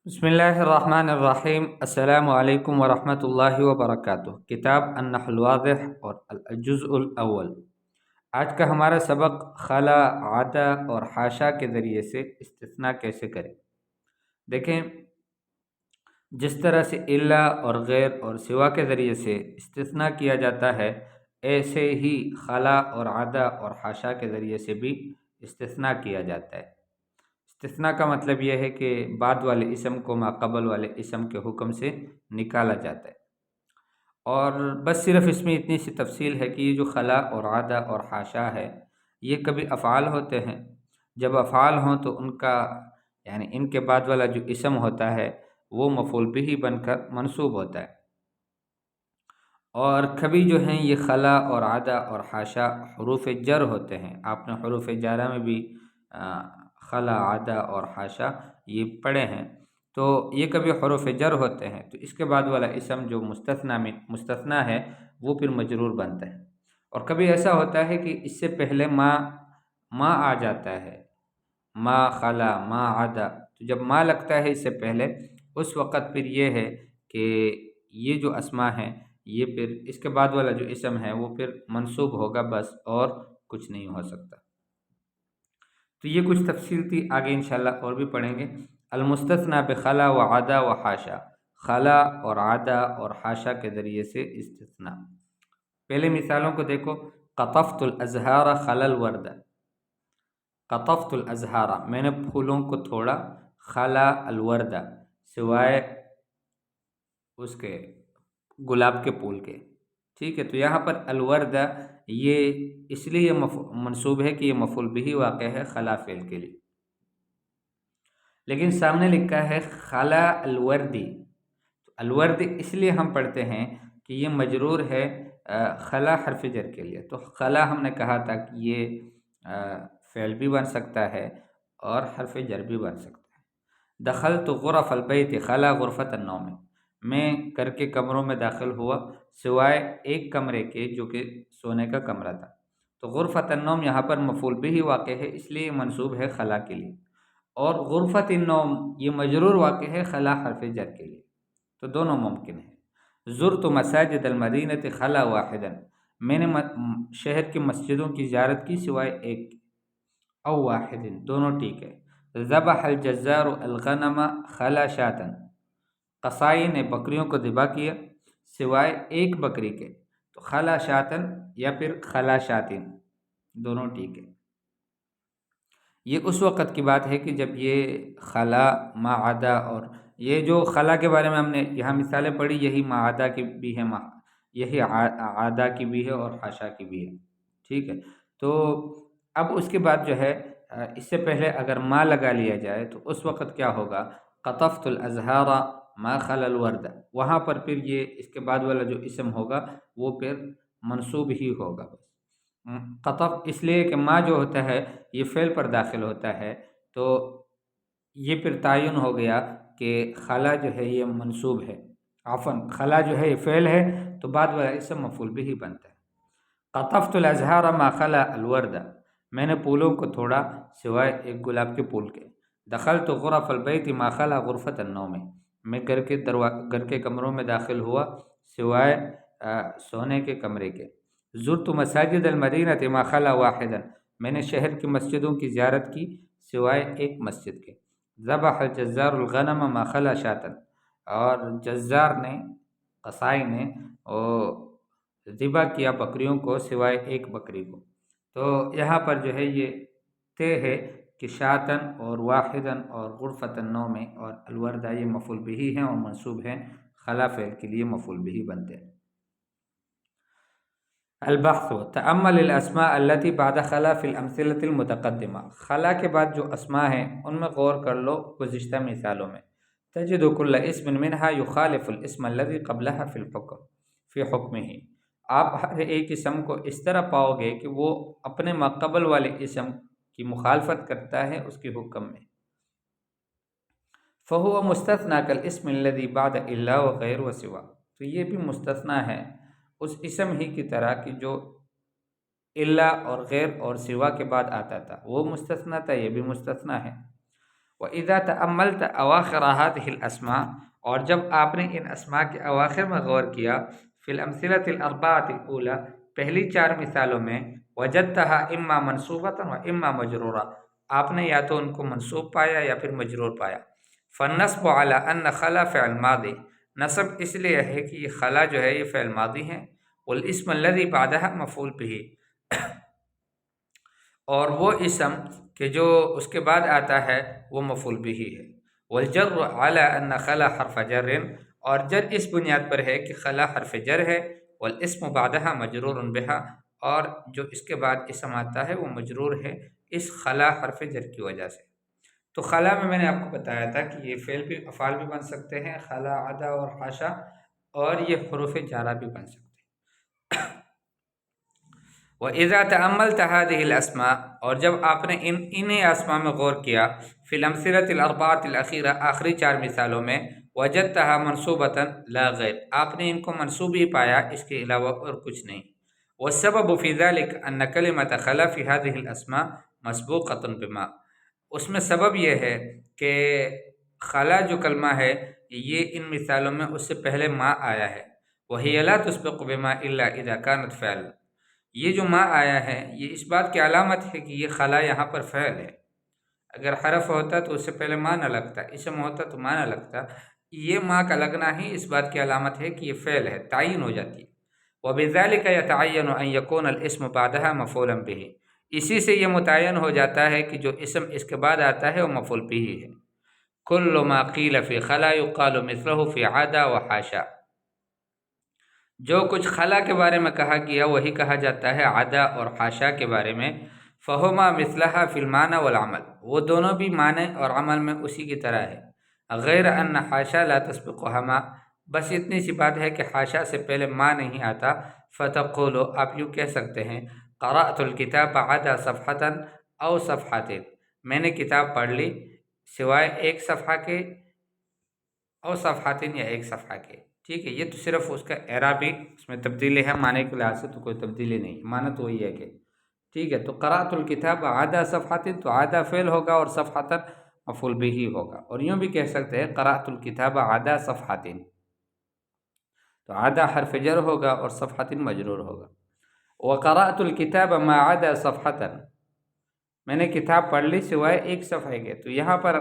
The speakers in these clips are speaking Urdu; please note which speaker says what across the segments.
Speaker 1: بسم اللہ الرحمن الرحیم۔ السلام علیکم ورحمۃ اللہ وبرکاتہ۔ کتاب النحو الواضح اور الجزء الاول۔ آج کا ہمارا سبق خلا، عدا اور حاشا کے ذریعے سے استثناء کیسے کریں۔ دیکھیں، جس طرح سے الا اور غیر اور سوا کے ذریعے سے استثناء کیا جاتا ہے، ایسے ہی خلا اور عدا اور حاشا کے ذریعے سے بھی استثناء کیا جاتا ہے۔ استثناء کا مطلب یہ ہے کہ بعد والے اسم کو ما قبل والے اسم کے حکم سے نکالا جاتا ہے، اور بس صرف اس میں اتنی سی تفصیل ہے کہ یہ جو خلا اور عدا اور حاشا ہے، یہ کبھی افعال ہوتے ہیں۔ جب افعال ہوں تو ان کا یعنی ان کے بعد والا جو اسم ہوتا ہے وہ مفعول بھی بن کر منصوب ہوتا ہے، اور کبھی جو ہیں یہ خلا اور عدا اور حاشا حروف جر ہوتے ہیں۔ آپ نے حروف جارہ میں بھی خلا، عدا اور حاشا یہ پڑھے ہیں، تو یہ کبھی حروف جر ہوتے ہیں، تو اس کے بعد والا اسم جو مستثنیٰ ہے وہ پھر مجرور بنتا ہے۔ اور کبھی ایسا ہوتا ہے کہ اس سے پہلے ما آ جاتا ہے، ما خلا، ما عدا، تو جب ما لگتا ہے اس سے پہلے، اس وقت پھر یہ ہے کہ یہ جو اسماء ہیں یہ پھر اس کے بعد والا جو اسم ہے وہ پھر منصوب ہوگا بس، اور کچھ نہیں ہو سکتا۔ تو یہ کچھ تفصیل تھی، آگے انشاءاللہ اور بھی پڑھیں گے۔ المستثنى بخلا و عدا و حاشا، خلا اور عدا اور حاشا کے ذریعے سے استثناء۔ پہلے مثالوں کو دیکھو۔ قطفت الازہار خلا الورد، قطفت الازہار میں نے پھولوں کو توڑا، خلا الورد سوائے اس کے گلاب کے پھول کے، ٹھیک ہے۔ تو یہاں پر الورد یہ اس لیے منصوب ہے کہ یہ مفعول بھی واقع ہے خلا فعل کے لیے، لیکن سامنے لکھا ہے خلا الوردی، تو الورد اس لیے ہم پڑھتے ہیں کہ یہ مجرور ہے خلا حرف جر کے لیے۔ تو خلا ہم نے کہا تھا کہ یہ فعل بھی بن سکتا ہے اور حرف جر بھی بن سکتا ہے۔ دخلت غرف البیت خلا غرفۃ النوم، میں گھر کے کمروں میں داخل ہوا سوائے ایک کمرے کے جو کہ سونے کا کمرہ تھا۔ تو غرفۃ النوم یہاں پر مفعول بھی واقع ہے، اس لیے منصوب ہے خلا کے لیے، اور غرفۃ النوم یہ مجرور واقع ہے خلا حرف جر کے لیے، تو دونوں ممکن ہے۔ زرت مساجد المدینۃ خلا واحدا، میں نے شہر کی مسجدوں کی زیارت کی سوائے ایک کی، او واحد دونوں ٹھیک ہے۔ ذبح الجزار الغنم خلا شاتا، قصائی نے بکریوں کو ذبح کیا سوائے ایک بکری کے، تو خلا شاتن یا پھر خلا شاتن دونوں ٹھیک ہے۔ یہ اس وقت کی بات ہے کہ جب یہ خلا، ما عدا، اور یہ جو خلا کے بارے میں ہم نے یہاں مثالیں پڑھی، یہی ما عدا کی بھی ہے، یہی عدا کی بھی ہے اور حاشا کی بھی ہے، ٹھیک ہے۔ تو اب اس کے بعد جو ہے اس سے پہلے اگر ما لگا لیا جائے تو اس وقت کیا ہوگا؟ قطفت الازہار ما خلا الورد، وہاں پر پھر یہ اس کے بعد والا جو اسم ہوگا وہ پھر منصوب ہی ہوگا بس۔ قطف اس لیے کہ ما جو ہوتا ہے یہ فعل پر داخل ہوتا ہے، تو یہ پھر تعین ہو گیا کہ خلا جو ہے یہ منصوب ہے، عفواً خلا جو ہے یہ فعل ہے، تو بعد والا اسم مفعول بھی بنتا ہے۔ قطفت الازہار ما خلا الورد، میں نے پھولوں کو توڑا سوائے ایک گلاب کے پھول کے۔ دخلت غرف البیت ما خلا غرفۃ النوم، میں گھر کے کمروں میں داخل ہوا سوائے سونے کے کمرے کے۔ زرت مساجد المدینۃ ما خلا واحدا، میں نے شہر کی مسجدوں کی زیارت کی سوائے ایک مسجد کے۔ ذبح الجزار الغنم ما خلا شاتا، اور جزار نے، قصائی نے ذبح کیا بکریوں کو سوائے ایک بکری کو۔ تو یہاں پر جو ہے یہ طے ہے کہ شاتن اور واحدن اور غرفۃ النوم اور الوردہ یہ مفعول بھی ہیں اور منصوب ہیں، خلا فعل کے لیے مفعول بھی بنتے ہیں۔ البحث، تأمل الاسماء التي بعد خلا فی الامثلة المتقدمہ، خلا کے بعد جو اسماء ہیں ان میں غور کر لو گزشتہ مثالوں میں۔ تجد كل اسم منها يخالف الاسم الذي قبلها في الحكم فی حکمہ، آپ ہر ایک اسم کو اس طرح پاؤ گے کہ وہ اپنے ماقبل والے اسم کی مخالفت کرتا ہے اس کے حکم میں۔ فهو مستثنى كالاسم الذي بعد الا وغیر وسوا، تو یہ بھی مستثنی ہے اس اسم ہی کی طرح کہ جو الا اور غیر اور سوا کے بعد آتا تھا، وہ مستثنی تھا، یہ بھی مستثنی ہے۔ وَإِذَا تَأَمَّلْتَ أَوَاخِرَ هَذِهِ الْأَسْمَاءِ، اور جب آپ نے ان اسماء کے اواخر میں غور کیا، فی الامثلۃ الاربعۃ الاولی، پہلی 4 مثالوں میں، وجدتها اما منصوبۃ و اما مجرورہ، آپ نے یا تو ان کو منصوب پایا یا پھر مجرور پایا۔ فالنصب علی ان خلا فعل ماضی، نصب اس لیے ہے کہ یہ خلا جو ہے یہ فعل ماضی ہے، والاسم الذی بعدها مفعول به، اور وہ اسم کہ جو اس کے بعد آتا ہے وہ مفعول به ہے۔ والجر علی ان خلا حرف جر، اور جر اس بنیاد پر ہے کہ خلا حرف جر ہے، والاسم بعدها مجرور بها، اور جو اس کے بعد اسم آتا ہے وہ مجرور ہے اس خلا حرف جر کی وجہ سے۔ تو خلا میں نے آپ کو بتایا تھا کہ یہ فعل بھی افعال بھی بن سکتے ہیں، خلا، عدا اور حاشا، اور یہ حروف جارہ بھی بن سکتے ہیں۔ وَإِذَا تَأَمَّلْتَ هَذِهِ الْأَسْمَاء، اور جب آپ نے انہیں اسماء میں غور کیا، فی الامثلۃ الاربعۃ الاخیرہ، آخری 4 مثالوں میں، وجدتها منصوبۃ لا غیر، آپ نے ان کو منصوب ہی پایا، اس کے علاوہ اور کچھ نہیں۔ والسبب فی ذلک ان کلمۃ خلا فی هذه الاسماء مسبوقۃ بما، اس میں سبب یہ ہے کہ خلا جو کلمہ ہے یہ ان مثالوں میں اس سے پہلے ما آیا ہے، وَهِيَ لَا تُسْبَقُ بِمَا إِلَّا إِذَا كَانَتْ فعل، یہ جو ما آیا ہے یہ اس بات کی علامت ہے کہ یہ خلا یہاں پر فعل ہے۔ اگر حرف ہوتا تو اس سے پہلے ما نہ لگتا، اسم ہوتا تو ما نہ لگتا، یہ ما کا لگنا ہی اس بات کی علامت ہے کہ یہ فعل ہے، تعین ہو جاتی ہے۔ وَبِذَلِكَ يَتَعَيَّنُ أَن يَكُونَ الْإِسْمُ بَعْدَهَا مَفْعُولًا بِهِ، اسی سے یہ متعین ہو جاتا ہے کہ جو اسم اس کے بعد آتا ہے وہ مفعول به ہے۔ كُلُّ مَا قِيلَ فِي خَلَا يُقَالُ مِثْلُهُ فِي عَدَا وَحَاشَا، جو کچھ خلا کے بارے میں کہا گیا وہی کہا جاتا ہے عدا اور حاشا کے بارے میں۔ فہما مثلہا فی المعنی والعمل، وہ دونوں بھی معنی اور عمل میں اسی کی طرح ہے۔ غیر ان حاشا لا تسبقہما، بس اتنی سی بات ہے کہ حاشا سے پہلے ما نہیں آتا۔ فتقولو، آپ یوں کہہ سکتے ہیں، قرأت الکتاب عدا صفحۃ او صفحات، میں نے کتاب پڑھ لی سوائے ایک صفحہ کے، او صفحات یا ایک صفحہ کے۔ ٹھیک ہے، یہ تو صرف اس کا اعرابی اس میں تبدیلی ہے، معنی کے لحاظ سے تو کوئی تبدیلی نہیں، معنی تو وہی ہے کہ ٹھیک ہے۔ تو قرأت الکتاب عدا صفحات، تو عدا فعل ہوگا اور صفحۃ مفعول به ہوگا، اور یوں بھی کہہ سکتے ہیں قرأت الکتاب عدا صفحات، تو عدا حرف جر ہوگا اور صفحات مجرور ہوگا۔ وقرأت الکتاب ما عدا صفحۃ، میں نے کتاب پڑھ لی سوائے ایک صفحے کے، تو یہاں پر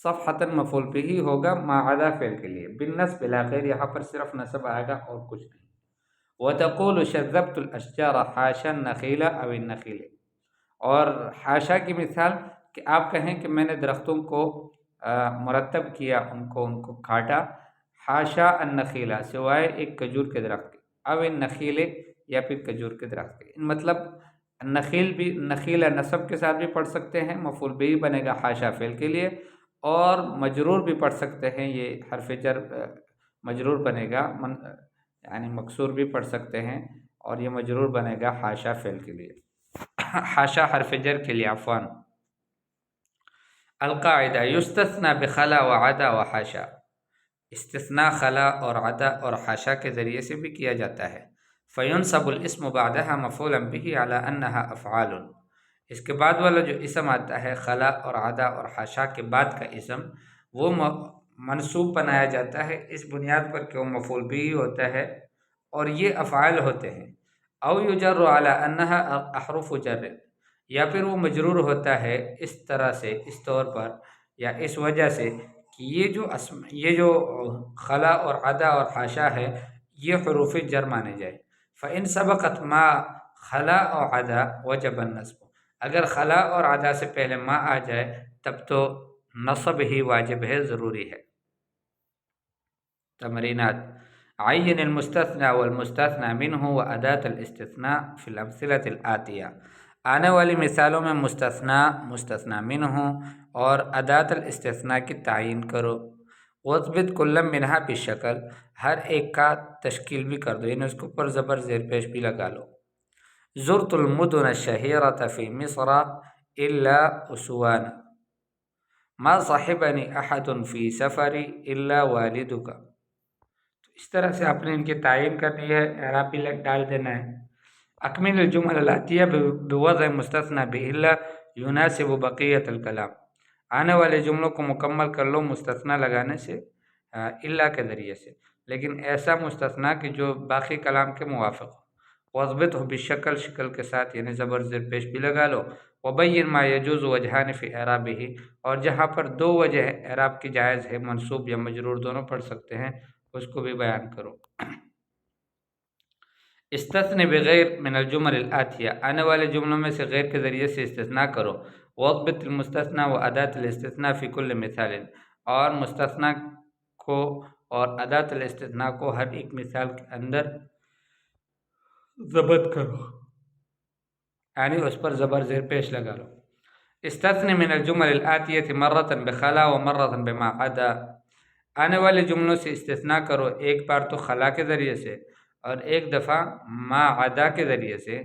Speaker 1: صفحۃ مفعول به ہوگا ما عدا فعل کے لیے، بالنسب لا غیر، یہاں پر صرف نصب آئے گا اور کچھ نہیں۔ وتقول شذبت الاشجار حاشا النخیل او النخیل، اور حاشا کی مثال کہ آپ کہیں کہ میں نے درختوں کو مرتب کیا، ان کو کاٹا، حاشا النخیل سوائے ایک کھجور کے درخت کے، او النخیل یا پھر کھجور کے درخت کے، مطلب نخیل بھی، نخیل نصب کے ساتھ بھی پڑھ سکتے ہیں، مفعول به بنے گا حاشا فعل کے لیے، اور مجرور بھی پڑھ سکتے ہیں، یہ حرف جر مجرور بنے گا، یعنی مکسور بھی پڑھ سکتے ہیں، اور یہ مجرور بنے گا حاشا فعل کے لیے، حاشا حرف جر کے لیے، عفواً۔ القاعدہ یستثنى بخلا وعدا وحاشا، استثناء خلا اور عدا اور حاشا کے ذریعے سے بھی کیا جاتا ہے۔ فینصب الاسم بعدها مفعولا به على انها افعال، اس کے بعد والا جو اسم آتا ہے خلا اور عدا اور حاشا کے بعد کا اسم، وہ منصوب بنایا جاتا ہے اس بنیاد پر کہ وہ مفعول به ہوتا ہے اور یہ افعال ہوتے ہیں۔ او یجر علی انها احرف جر، یا پھر وہ مجرور ہوتا ہے اس طرح سے، اس طور پر یا اس وجہ سے کہ یہ جو خلا اور عدا اور حاشا ہے یہ حروف جر مانے جائے۔ فإن سبقت ما خلا اور عدا وجب النصب، اگر خلا اور عدا سے پہلے ما آ جائے تب تو نصب ہی واجب ہے، ضروری ہے۔ تمرینات: عین المستثنى والمستثنى منه وأداة الاستثناء في الأمثلة الآتية، آنے والی مثالوں میں مستثنیٰ، مستثنی منہ اور اداة الاستثناء کی تعین کرو۔ واضبط كل منها بالشکل، ہر ایک کا تشکیل بھی کر دو، یعنی اس کے اوپر زبر زیر پیش بھی لگا لو۔ زرت المدن الشهيرة في مصر إلا أسوان، ما صحبني أحد في سفري إلا والدك، تو اس طرح سے آپ نے ان کی تعین کرنی ہے، اعراب بھی ڈال دینا ہے۔ اکمل الجمل الآتیہ بوضع مستثنى بإلا يناسب بقیة الکلام، آنے والے جملوں کو مکمل کر لو مستثنا لگانے سے الا کے ذریعے سے، لیکن ایسا مستثنا کہ جو باقی کلام کے موافق ہو۔ وضبط ہو بشکل، شکل کے ساتھ یعنی زبر زیر پیش بھی لگا لو۔ وبین ما یجوز وجہان فی اعرابہ، اور جہاں پر دو وجہ اعراب کی جائز ہے، منصوب یا مجرور دونوں پڑھ سکتے ہیں، اس کو بھی بیان کرو۔ استثنی بغیر من الجمل الآتیہ، آنے والے جملوں میں سے غیر کے ذریعے سے استثناء کرو۔ وضبط المستثنى و اداة الاستثناء فی کل مثال، اور مستثنیٰ کو اور اداة الاستثناء کو ہر ایک مثال کے اندر ضبط کرو، یعنی اس پر زبر زیر پیش لگا لو۔ استثنی من الجمل الآتیہ مرۃ بخلا و مرۃ بما عدا، آنے والے جملوں سے استثناء کرو، ایک بار تو خلا کے ذریعے سے اور ایک دفعہ ما عدا کے ذریعے سے،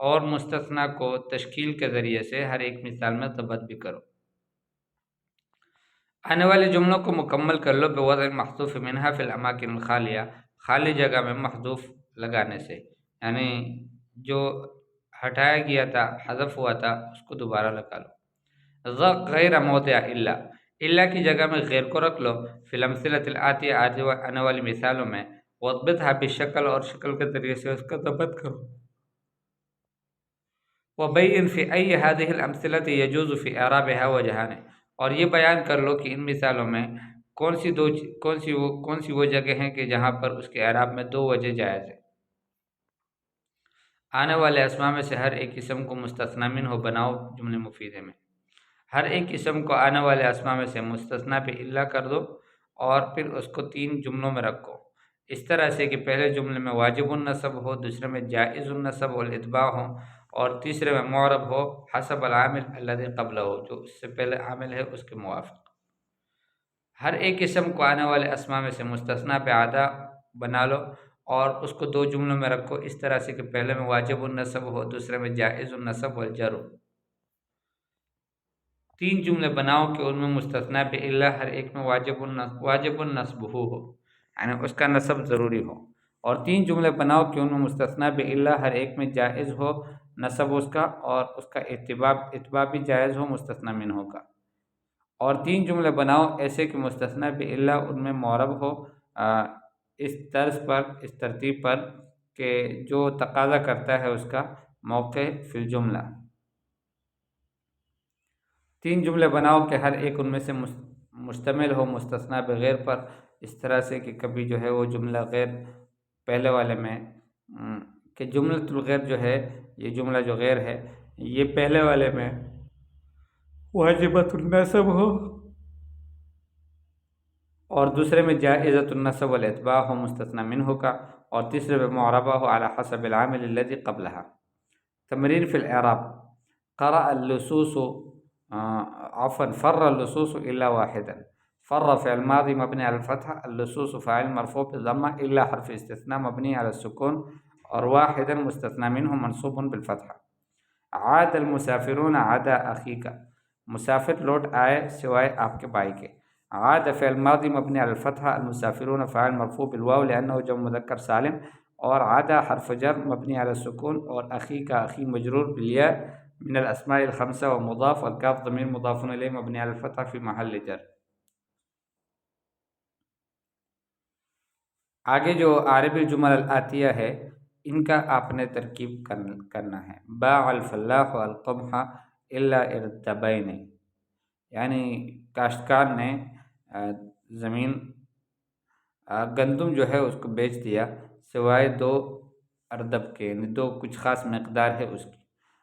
Speaker 1: اور مستثنیٰ کو تشکیل کے ذریعے سے ہر ایک مثال میں ضبط بھی کرو۔ آنے والے جملوں کو مکمل کر لو بوضع المحذوف منہا فی الاماکن الخالیہ، خالی جگہ میں محذوف لگانے سے، یعنی جو ہٹایا گیا تھا، حذف ہوا تھا، اس کو دوبارہ لگا لو۔ غیر موضع الا کی جگہ میں غیر کو رکھ لو، فی الامثلۃ الآتیہ آنے والی مثالوں میں، وضبطھا بالشکل، اور شکل کے ذریعے سے اس کا ضبط کرو۔ وبین فی ای ہذہ الامثلۃ یجوز فی اعرابھا وجہان، اور یہ بیان کر لو کہ ان مثالوں میں کون سی وہ جگہ ہیں کہ جہاں پر اس کے اعراب میں دو وجہ جائز ہے۔ آنے والے اسماء میں سے ہر ایک اسم کو مستثنی منہ بناؤ جملے مفیدے میں، ہر ایک اسم کو آنے والے اسماء میں سے مستثنی پہ الا کر دو اور پھر اس کو 3 جملوں میں رکھو، اس طرح سے کہ پہلے جملے میں واجب النصب ہو، دوسرے میں جائز النصب والاتباع ہو، اور تیسرے میں معرب ہو حسب العامل الذی قبلہ ہو، جو اس سے پہلے عامل ہے اس کے موافق۔ ہر ایک اسم کو آنے والے اسماء میں سے مستثنی پہ عدا بنا لو اور اس کو 2 جملوں میں رکھو، اس طرح سے کہ پہلے میں واجب النصب ہو، دوسرے میں جائز النصب والجر ہو۔ 3 جملے بناؤ کہ ان میں مستثنی پہ الا ہر ایک میں واجب النصب ہو، یعنی اس کا نصب ضروری ہو، اور 3 جملے بناؤ کہ ان میں مستثنی پہ الا ہر ایک میں جائز ہو نصب اس کا، اور اس کا اتباع بھی جائز ہو مستثنی منہ کا، اور 3 جملے بناؤ ایسے کہ مستثنی پہ الا ان میں معرب ہو اس طرز پر، اس ترتیب پر کہ جو تقاضا کرتا ہے اس کا موقع فی الجملہ۔ 3 جملے بناؤ کہ ہر ایک ان میں سے مشتمل ہو مستثنی بغیر پر، اس طرح سے کہ کبھی جو ہے وہ جملہ غیر پہلے والے میں کہ جملۃ الغیر جو ہے، یہ جملہ جو غیر ہے یہ پہلے والے میں واجبۃ النصب ہو اور دوسرے میں جائزۃ النصب والاتباع ہو مستثنی منہ کا، اور تیسرے میں معربہ ہو علی حسب العامل الذی قبلہا۔ تمرین فی الاعراب: قرأ اللصوص فر اللصوص الا واحدا، فر فعل ماضی مبنی علی الفتح، اللصوص فاعل مرفوع بالضمہ الا حرف استثناء مبنی علی السکون، اور واحدا مستثنی منہ منصوب بالفتح۔ عاد المسافرون عدا اخیک، مسافر لوٹ آئے سوائے آپ کے بھائی کے۔ عاد فعل ماضی مبنی علی الفتح، المسافرون فاعل مرفوع بالواو لأنه جمع مذکر سالم، اور عاد حرف جر مبنی علی السکون، اور اخیک اخی مجرور بالیاء من الاسماء الخمسہ و مضاف، والکاف ضمیر مضاف الیہ مبنی علی الفتح فی محل جر۔ آگے جو عارب الجمل الآتیہ ہے ان کا آپ نے ترکیب کرنا ہے۔ باع الفلاح القمح الا ارتبین، یعنی کاشتکار نے زمین گندم جو ہے اس کو بیچ دیا سوائے 2 اردب کے، یعنی 2 کچھ خاص مقدار ہے اس کی۔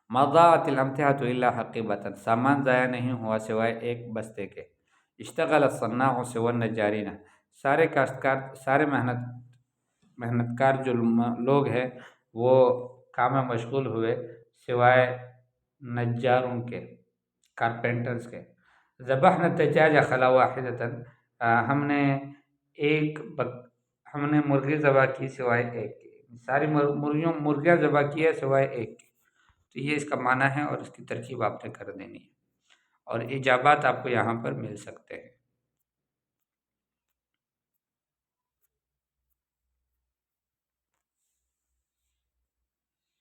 Speaker 1: ما ضاعت الامتعۃ الا حقیبۃ، سامان ضائع نہیں ہوا سوائے ایک بستے کے۔ اشتغل الصناع سوى النجارین، سارے کاشتکار، سارے محنت کار جو لوگ ہیں وہ کام میں مشغول ہوئے سوائے نجاروں کے، کارپینٹرز کے۔ ذبحنا الدجاج خلا واحدۃ، ہم نے مرغی ذبح کی سوائے ایک کے، ساری مرغیاں ذبح کی ہے سوائے ایک کے۔ تو یہ اس کا معنی ہے اور اس کی ترکیب آپ نے کر دینی ہے، اور اجابات آپ کو یہاں پر مل سکتے ہیں۔